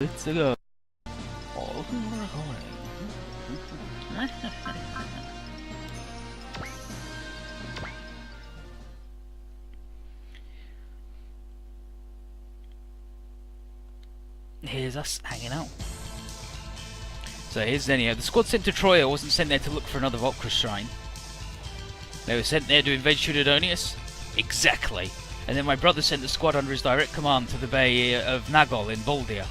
Let's go. All recording. Here's us hanging out. So here's Zenio. The squad sent to Troya wasn't sent there to look for another Volcra shrine. They were sent there to invade Sudodonius? Exactly. And then my brother sent the squad under his direct command to the Bay of Nagol in Baldia.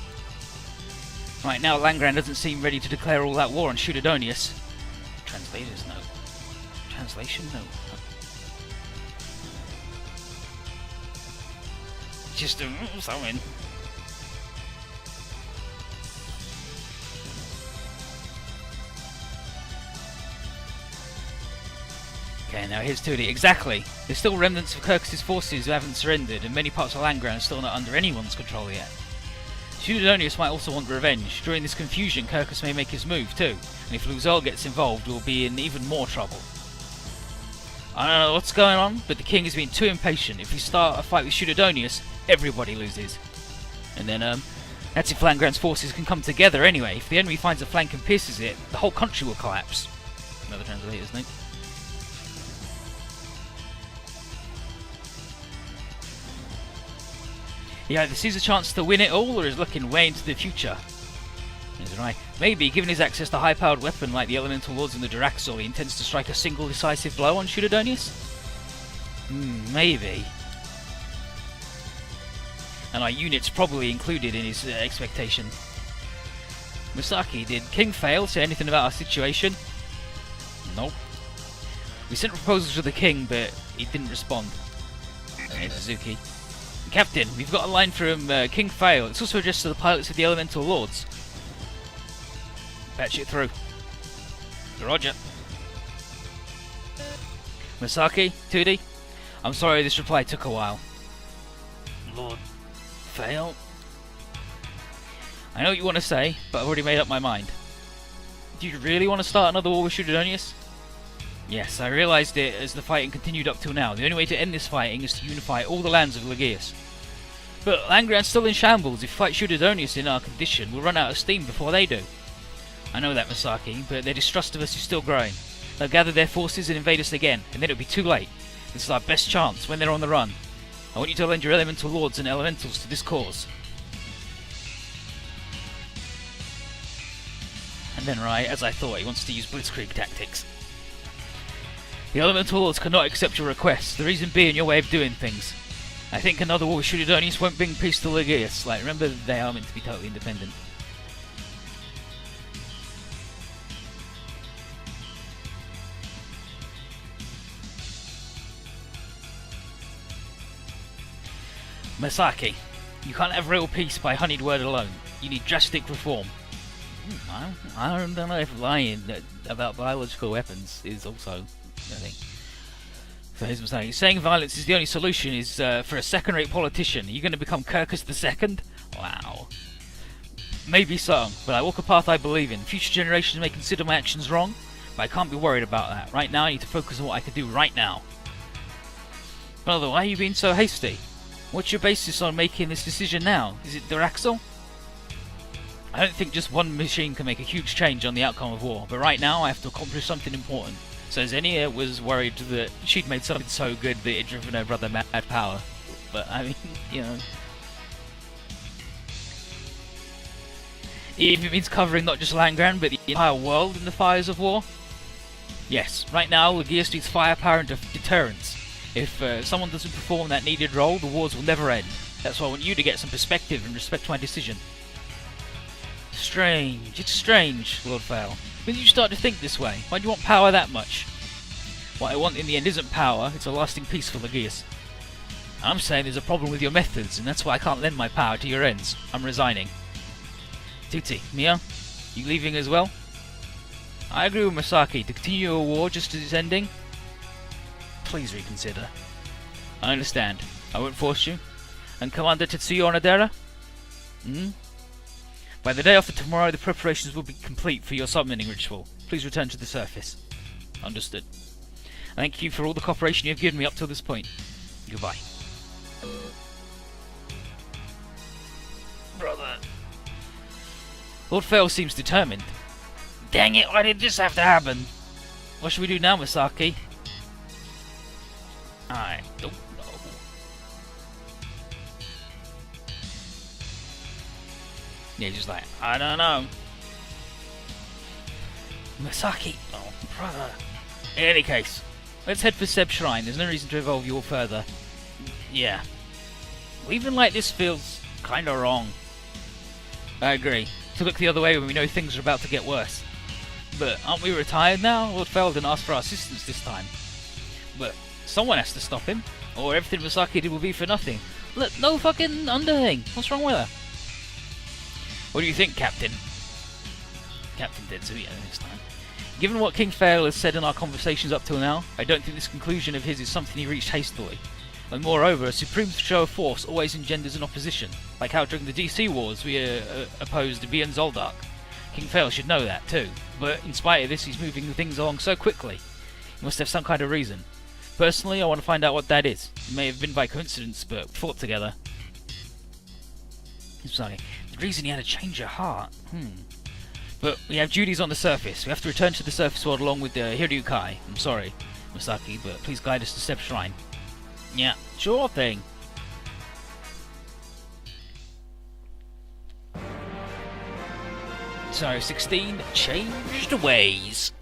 Right now, Langran doesn't seem ready to declare all that war on Sudodonius. Translators, no. Translation, no. Just something. Okay, now here's 2D. Exactly! There's still remnants of Kirkus' forces who haven't surrendered, and many parts of Langran are still not under anyone's control yet. Sudodonius might also want revenge. During this confusion, Kirkus may make his move too, and if Luozhorl gets involved, we'll be in even more trouble. I don't know what's going on, but the king is being too impatient. If we start a fight with Sudodonius, everybody loses. And then, that's if Langran's forces can come together anyway. If the enemy finds a flank and pierces it, the whole country will collapse. Another translator's name. He either sees a chance to win it all or is looking way into the future. Is right. Maybe, given his access to high-powered weapon like the Elemental Lords and the Duraxor, he intends to strike a single decisive blow on Sudodonius? Maybe. And our units probably included in his expectation. Masaki, did King Fail say anything about our situation? Nope. We sent proposals to the king, but he didn't respond. Hey, Suzuki. Captain, we've got a line from King Fail. It's also addressed to the pilots of the Elemental Lords. Patch it through. Roger. Masaki, 2D. I'm sorry this reply took a while. Lord Fail? I know what you want to say, but I've already made up my mind. Do you really want to start another war with Sudodonius? Yes, I realised it as the fighting continued up till now. The only way to end this fighting is to unify all the lands of Legius. But Langran's still in shambles. If we fight Sudodonius in our condition, we'll run out of steam before they do. I know that, Masaki, but their distrust of us is still growing. They'll gather their forces and invade us again, and then it'll be too late. This is our best chance when they're on the run. I want you to lend your elemental lords and elementals to this cause. And then, right, as I thought, he wants to use blitzkrieg tactics. The Elemental Lords cannot accept your request, the reason being your way of doing things. I think another war with Sudodonius won't bring peace to Legius. Like, remember, they are meant to be totally independent. Masaki, you can't have real peace by honeyed word alone. You need drastic reform. I don't know if lying about biological weapons is also I think. So here's what I'm saying. Saying violence is the only solution is for a second-rate politician. Are you going to become Kirkus II? Wow. Maybe so, but I walk a path I believe in. Future generations may consider my actions wrong, but I can't be worried about that. Right now I need to focus on what I can do right now. Brother, why are you being so hasty? What's your basis on making this decision now? Is it Duraxor? I don't think just one machine can make a huge change on the outcome of war, but right now I have to accomplish something important. So Xenia was worried that she'd made something so good that it driven her brother mad power. But I mean, you know. If it means covering not just Langran, but the entire world in the fires of war? Yes, right now Legius needs firepower and deterrence. If someone doesn't perform that needed role, the wars will never end. That's why I want you to get some perspective and respect my decision. Strange, it's strange, Lord Fail. When did you start to think this way? Why do you want power that much? What I want in the end isn't power, it's a lasting peace for Legius. I'm saying there's a problem with your methods, and that's why I can't lend my power to your ends. I'm resigning. Tuti, Mia, you leaving as well? I agree with Masaki. To continue a war just as it's ending? Please reconsider. I understand. I won't force you. And Commander Tetsuyo Onodera? By the day after tomorrow, the preparations will be complete for your summoning ritual. Please return to the surface. Understood. Thank you for all the cooperation you have given me up till this point. Goodbye. Brother. Lord Fail seems determined. Dang it, why did this have to happen? What should we do now, Masaki? I don't know. Yeah, just like, I don't know. Masaki, oh brother. In any case, let's head for Seb's shrine. There's no reason to evolve you all further. Yeah. Leaving like this feels kinda wrong. I agree. To look the other way when we know things are about to get worse. But aren't we retired now? Lord Fell didn't ask for our assistance this time. But someone has to stop him, or everything Masaki did will be for nothing. Look, no fucking underthing. What's wrong with her? What do you think, Captain? Captain Detsuya this time. Given what King Fail has said in our conversations up till now, I don't think this conclusion of his is something he reached hastily. And moreover, a supreme show of force always engenders an opposition, like how during the DC Wars we opposed Bjorn Zoldark. King Fail should know that too, but in spite of this he's moving things along so quickly. He must have some kind of reason. Personally, I want to find out what that is. It may have been by coincidence, but we fought together. Sorry, the reason he had a change of heart. But we have duties on the surface. We have to return to the surface world along with Hiryukai. I'm sorry, Masaki, but please guide us to Seb's shrine. Yeah, sure thing. So, 16, changed ways.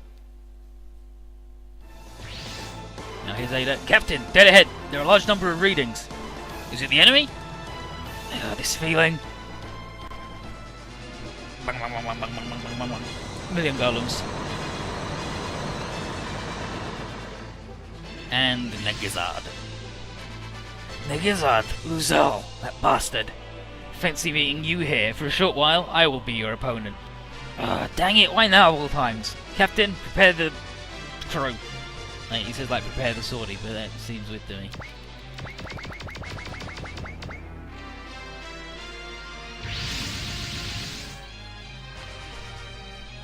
Now here's Ada. Captain, dead ahead. There are a large number of readings. Is it the enemy? This feeling. Bang, bang, bang, bang, bang, bang, bang, bang, bang. Million golems. And Negizard. Negizard, Luozhorl, that bastard. Fancy meeting you here. For a short while, I will be your opponent. Dang it, why now of all times? Captain, prepare the crew. Like, he says, like, prepare the sortie, but that seems weird to me.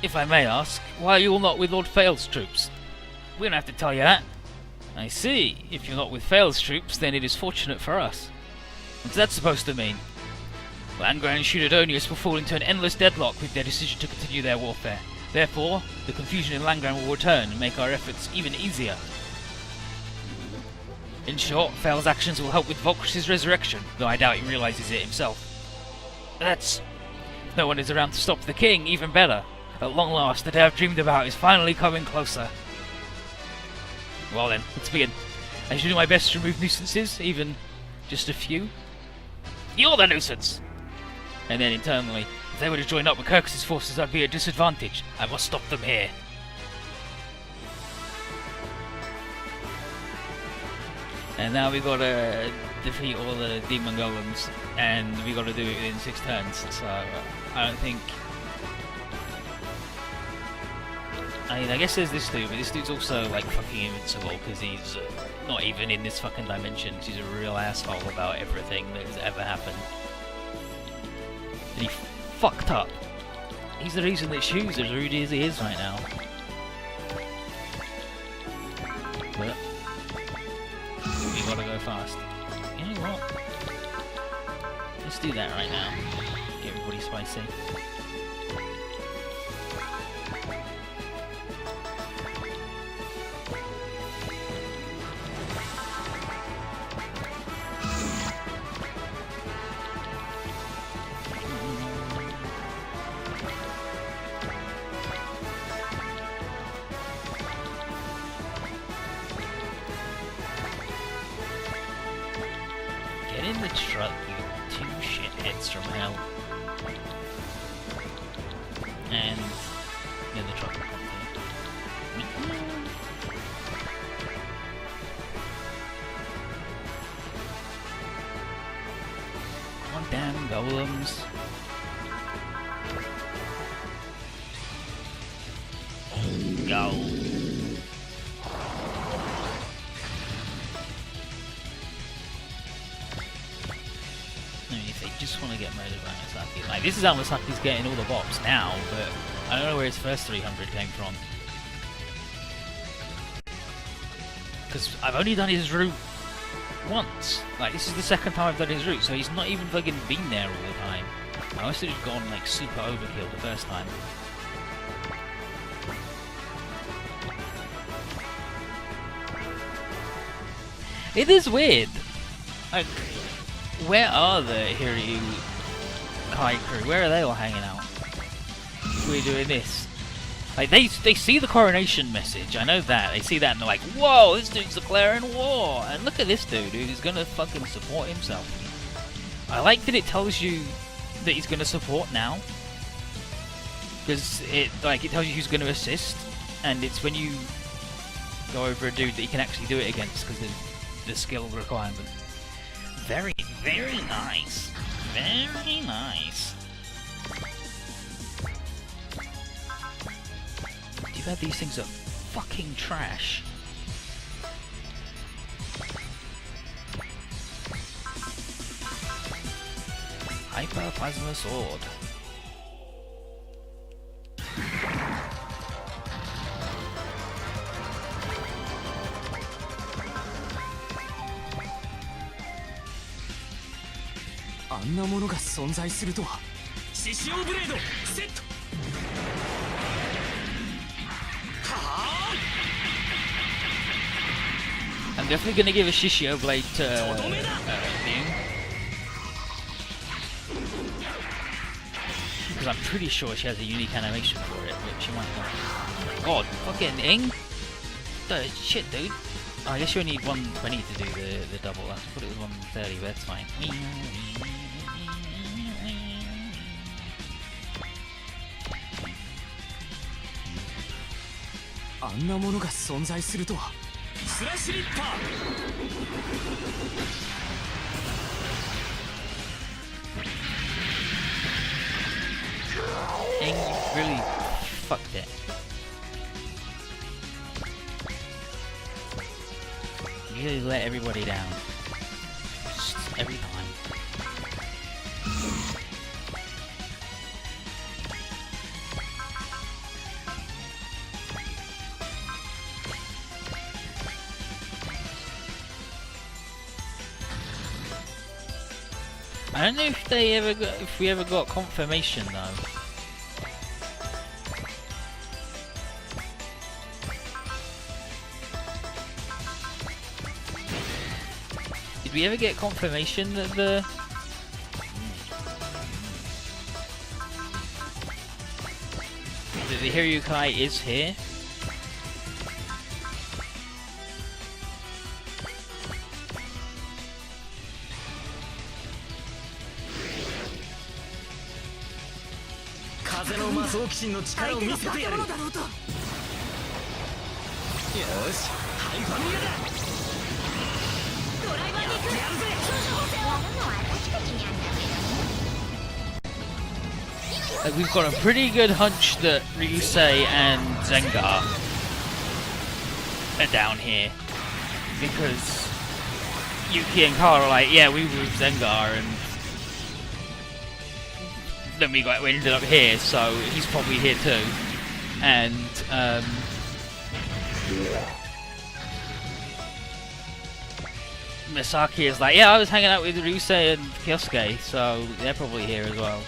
If I may ask, why are you all not with Lord Fail's troops? We don't have to tell you that. I see. If you're not with Fail's troops, then it is fortunate for us. What's that supposed to mean? Langra and Shudadonius will fall into an endless deadlock with their decision to continue their warfare. Therefore, the confusion in Langran will return and make our efforts even easier. In short, Fail's actions will help with Volkrus's resurrection, though I doubt he realizes it himself. If no one is around to stop the king, even better. At long last, the day I've dreamed about is finally coming closer. Well then, let's begin. I shall do my best to remove nuisances, even just a few. You're the nuisance! And then internally, if they were to join up with Kirkus' forces, I'd be at a disadvantage. I must stop them here. And now we've got to defeat all the demon golems, and we've got to do it within 6 turns, so I don't think... I mean, I guess there's this dude, but this dude's also, like, fucking invincible, because he's not even in this fucking dimension. He's a real asshole about everything that has ever happened. And he fucked up. He's the reason that Shu's as rude as he is right now. But we gotta go fast. You know what? Let's do that right now. Get everybody spicy. Get in the truck, you 2 shitheads from hell. And yeah, the truck will come through. Come on, damn golems. Go. Just want to get murdered by Masaki. Like, this is how Masaki's getting all the bops now, but I don't know where his first 300 came from. Because I've only done his route once. Like, this is the second time I've done his route, so he's not even fucking been there all the time. I must have just gone like super overkill the first time. It is weird. Like, where are the Hiryu Kai crew? Where are they all hanging out? We're doing this. Like, they see the coronation message, I know that. They see that and they're like, whoa, this dude's declaring war! And look at this dude who's gonna fucking support himself. I like that it tells you that he's gonna support now. Because it tells you who's gonna assist. And it's when you go over a dude that you can actually do it against because of the skill requirement. Very, very nice. Very nice. Too bad these things are fucking trash. Hyper Plasma Sword. I'm definitely going to give a Shishio Blade to Liu. Because I'm pretty sure she has a unique animation for it, but she might not. God, fucking Ing! Shit, dude. Oh, I guess you only need 120 to do the double. I thought it was 130, but that's fine. Ing, you really fucked it. You really let everybody down. Just every time. I don't know if we ever got confirmation though. Did we ever get confirmation that the Hiryu Kai is here? Like, we've got a pretty good hunch that Ryusei and Zengar are down here because Yuki and Carl are like, yeah, we were with Zengar, and then we ended up here, so he's probably here too. And Masaki is like, yeah, I was hanging out with Ryusei and Kyosuke, so they're probably here as well.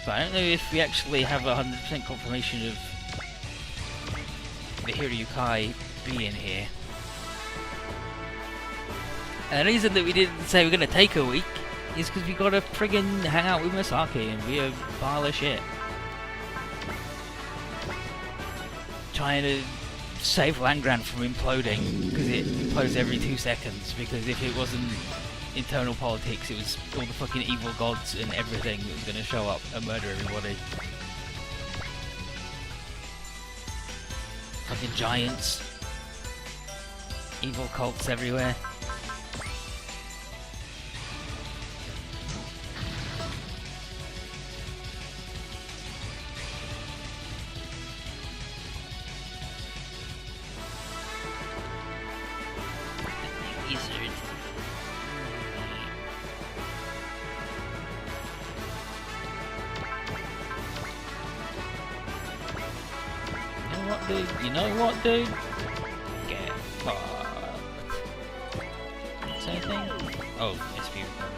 But I don't know if we actually have 100% confirmation of the Hiryu Kai being here. And the reason that we didn't say we're gonna take a week is because we gotta friggin' hang out with Masaki and be a pile of shit. Trying to save Langrand from imploding, because it implodes every 2 seconds, because if it wasn't internal politics, it was all the fucking evil gods and everything that was gonna show up and murder everybody. Fucking giants. Evil cults everywhere. You know what, dude? Get fucked. Say anything? Oh, SP recovery.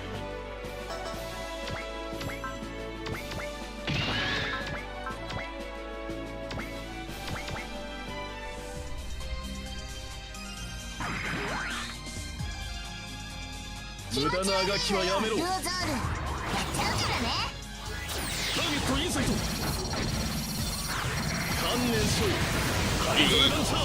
無駄なあがきはやめろ。ルオゾール、やっちゃうからね。ターゲットインサイト。観念しろ。ハイドルランチャー。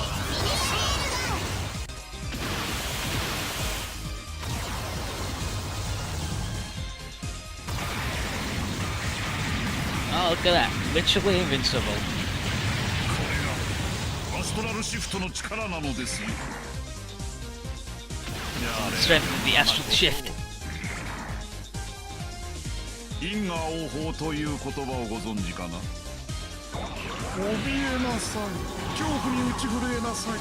Oh, look at that. Literally invincible. これがアストラルシフトの力なのですよ。 Strength of the astral shift. 因果応報という言葉をご存知かな。怯えなさい。恐怖に打ち震えなさい。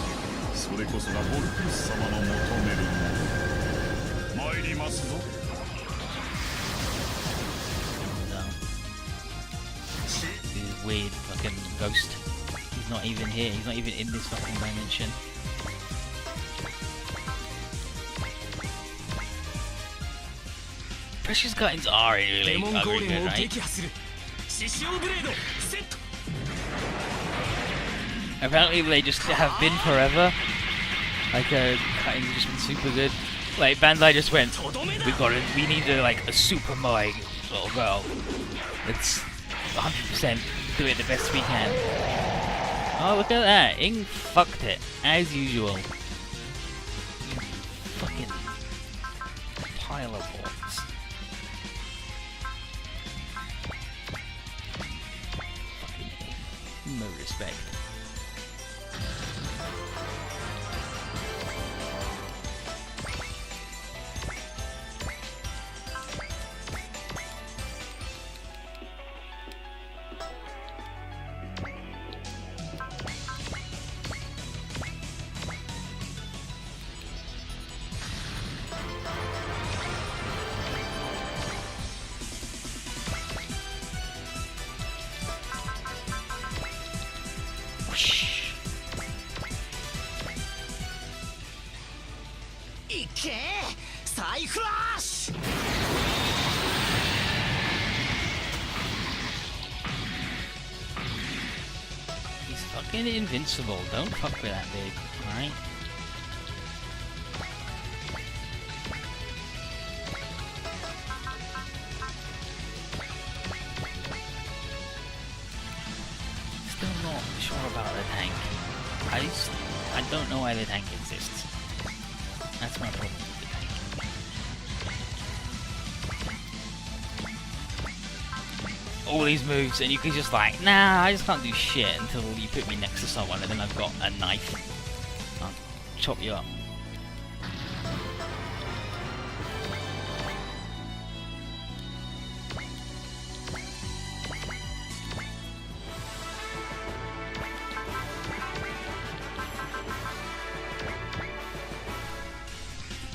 それこそがボルクス様の求めるもの。参りますぞ。 Weird fucking ghost. He's not even here. He's not even in this fucking dimension. Precious Curtains are really good, right? Apparently they just have been forever. Like Curtains have just been super good. Like Bandai just went, we need like a super Moai little girl. It's 100%. Do it the best we can. Oh, look at that. Ing fucked it, as usual. You fucking pile of orcs. Fucking Ing. No respect. He's fucking invincible. Don't fuck with that big, alright? Still not sure about the tank. I don't know why the tank exists. That's my problem with the tank. All these moves, and you can just like, nah, I just can't do shit until you put me next to someone, and then I've got a knife. I'll chop you up.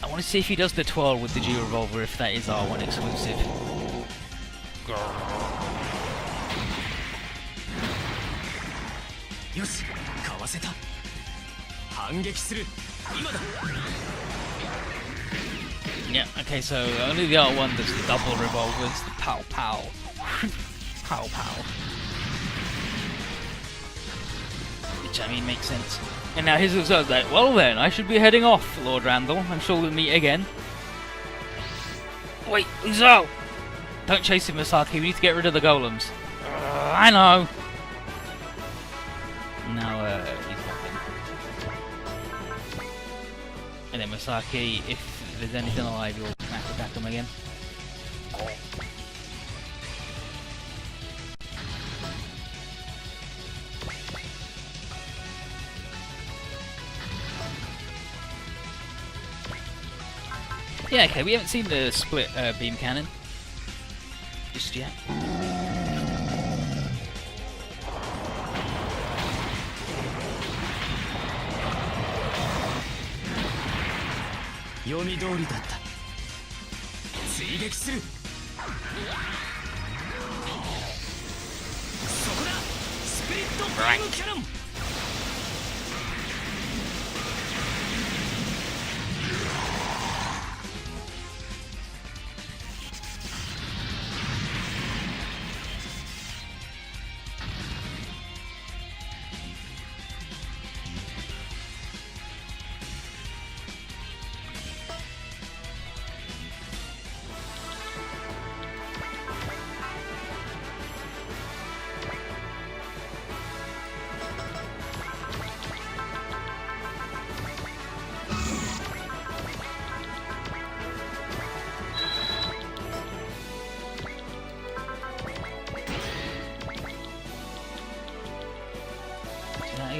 I want to see if he does the twirl with the G revolver, if that is R1 exclusive. Yeah, okay, so only the R1 does the double revolvers, the pow pow. Pow pow. Which I mean makes sense. And now his was like, well then, I should be heading off, Lord Randall. I'm sure we'll meet again. Wait, Luozhorl! Don't chase him, Masaki. We need to get rid of the golems. I know. Now, he's walking. And then Masaki, if there's anything alive, you'll have to attack him again. Yeah, okay, we haven't seen the split beam cannon just yet. Right.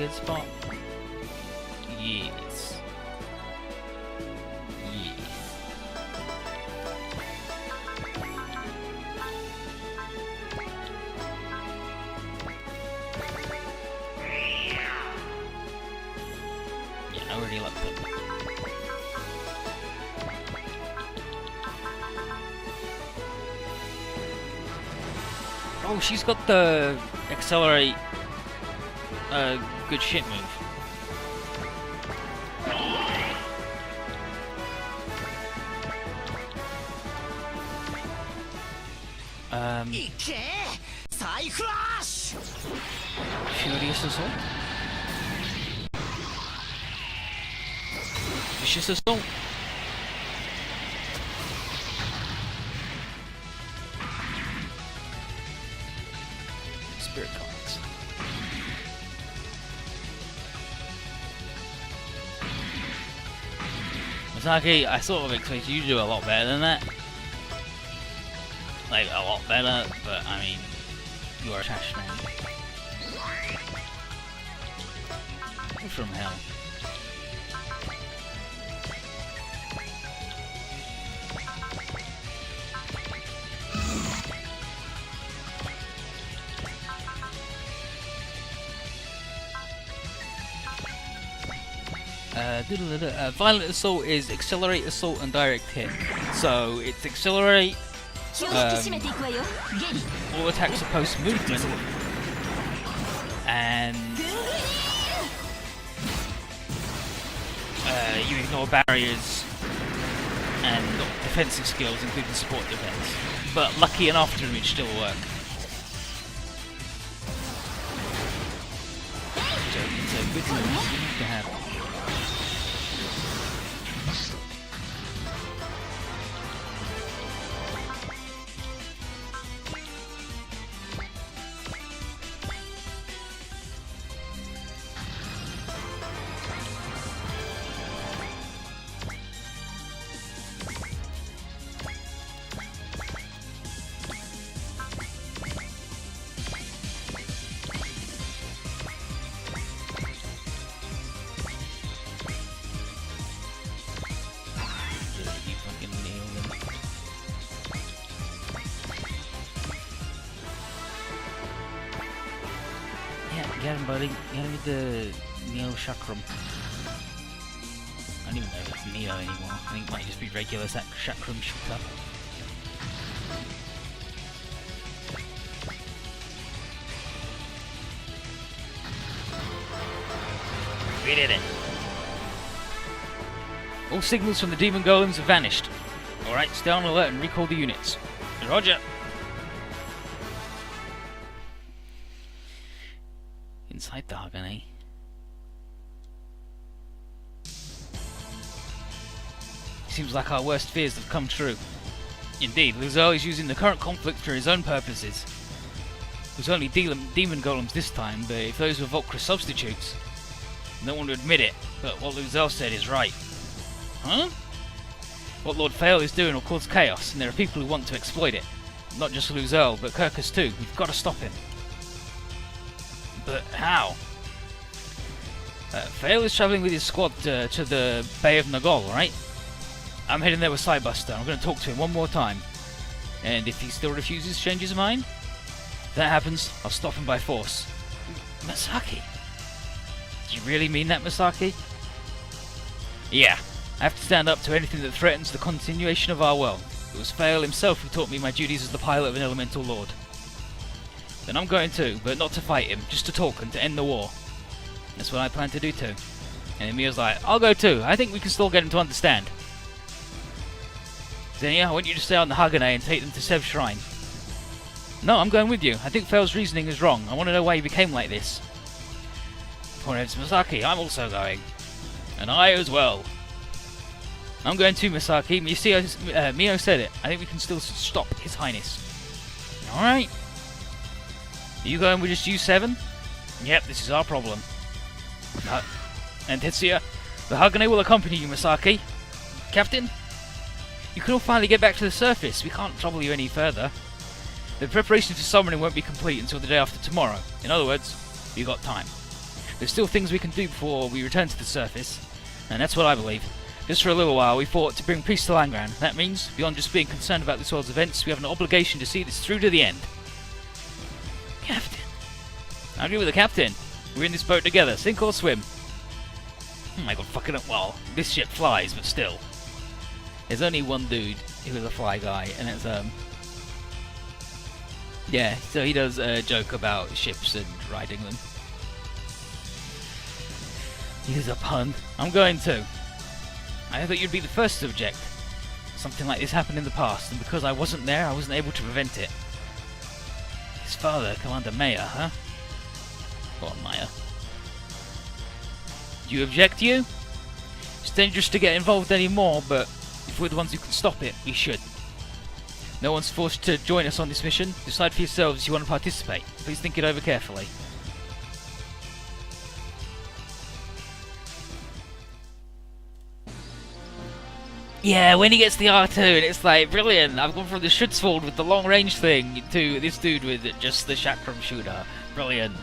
dead spot? Yes. Yes. Yeah, I already looked up. Oh, she's got the accelerate good shit move. Furious Assault? Vicious Assault? Spirit Comics. Masaki, I sort of expected you to do a lot better than that. Like, a lot better, but I mean, you are a trash man. From hell. Violent Assault is Accelerate, Assault, and Direct Hit. So it's Accelerate, all attacks are post movement, and you ignore barriers and defensive skills, including support defense. But lucky and after image still work. So it's a good move you need to have. Get him, buddy. Get him with the Neo Chakram. I don't even know if it's Neo anymore. I think it might just be regular Chakram shooter. We did it. All signals from the demon golems have vanished. Alright, stay on alert and recall the units. Roger. Inside the Hagane. Seems like our worst fears have come true. Indeed, Luozhorl is using the current conflict for his own purposes. It was only demon golems this time, but if those were Volcra substitutes, I don't want to admit it, but what Luozhorl said is right. Huh? What Lord Fail is doing will cause chaos, and there are people who want to exploit it. Not just Luozhorl, but Kirkus too. We've got to stop him. But how? Fail is travelling with his squad to the Bay of Nagol, right? I'm heading there with Cybuster. I'm going to talk to him one more time. And if he still refuses to change his mind, if that happens, I'll stop him by force. Masaki? Do you really mean that, Masaki? Yeah. I have to stand up to anything that threatens the continuation of our world. It was Fail himself who taught me my duties as the pilot of an elemental lord. Then I'm going too, but not to fight him, just to talk and to end the war. That's what I plan to do too. And Emil's like, I'll go too. I think we can still get him to understand. Xenia, I want you to stay on the Hagane and take them to Sev's shrine. No, I'm going with you. I think Fail's reasoning is wrong. I want to know why he became like this. Poor Ev's Masaki, I'm also going. And I as well. I'm going too, Masaki. Mio said it. I think we can still stop His Highness. Alright. Are you going with just you 7? Yep, this is our problem. And Tetsuya, the Hagane will accompany you, Masaki. Captain? You can all finally get back to the surface. We can't trouble you any further. The preparations for summoning won't be complete until the day after tomorrow. In other words, you got time. There's still things we can do before we return to the surface, and that's what I believe. Just for a little while, we fought to bring peace to Langran. That means, beyond just being concerned about this world's events, we have an obligation to see this through to the end. Captain. I agree with the captain. We're in this boat together, sink or swim. Oh my god, fucking up. Well, this ship flies, but still. There's only one dude who is a fly guy, and it's, yeah, so he does a joke about ships and riding them. Use a pun. I'm going to. I thought you'd be the first to object. Something like this happened in the past, and because I wasn't there, I wasn't able to prevent it. His father, Commander Maya, huh? Go on, Maya. Do you object, you? It's dangerous to get involved anymore, but if we're the ones who can stop it, we should. No one's forced to join us on this mission. Decide for yourselves if you want to participate. Please think it over carefully. Yeah, when he gets the R2, and it's like, brilliant, I've gone from the Schutzwald with the long range thing to this dude with just the Chakram shooter. Brilliant.